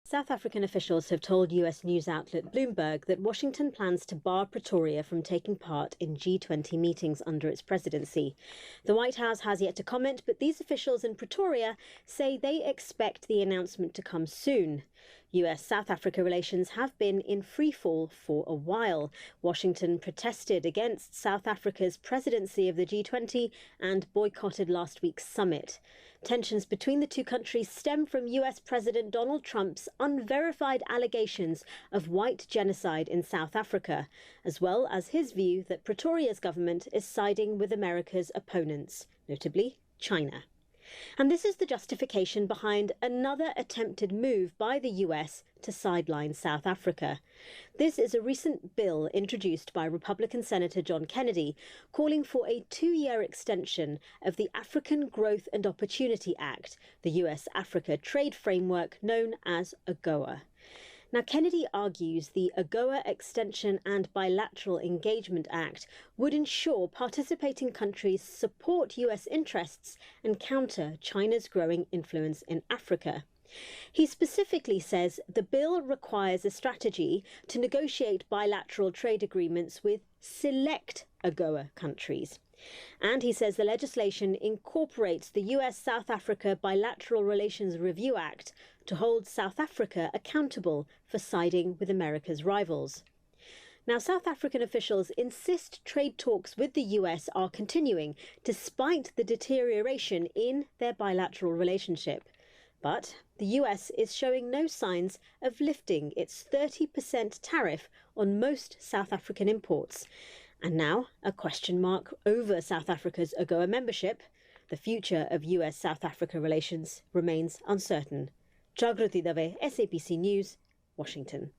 South African officials have told US news outlet Bloomberg that Washington plans to bar Pretoria from taking part in G20 meetings under its presidency. The White House has yet to comment, but these officials in Pretoria say they expect the announcement to come soon. US-South Africa relations have been in freefall for a while. Washington protested against South Africa's presidency of the G20 and boycotted last week's summit. Tensions between the two countries stem from US President Donald Trump's unverified allegations of white genocide in South Africa, as well as his view that Pretoria's government is siding with America's opponents, notably China. And this is the justification behind another attempted move by the US to sideline South Africa. This is a recent bill introduced by Republican Senator John Kennedy, calling for a 2-year extension of the African Growth and Opportunity Act, the US-Africa trade framework known as AGOA. Now, Kennedy argues the AGOA Extension and Bilateral Engagement Act would ensure participating countries support US interests and counter China's growing influence in Africa. He specifically says the bill requires a strategy to negotiate bilateral trade agreements with select AGOA countries. And he says the legislation incorporates the US-South Africa Bilateral Relations Review Act to hold South Africa accountable for siding with America's rivals. Now, South African officials insist trade talks with the US are continuing despite the deterioration in their bilateral relationship. But the US is showing no signs of lifting its 30% tariff on most South African imports. And now, a question mark over South Africa's AGOA membership. The future of US-South Africa relations remains uncertain. Jagrati Dave, SABC News, Washington.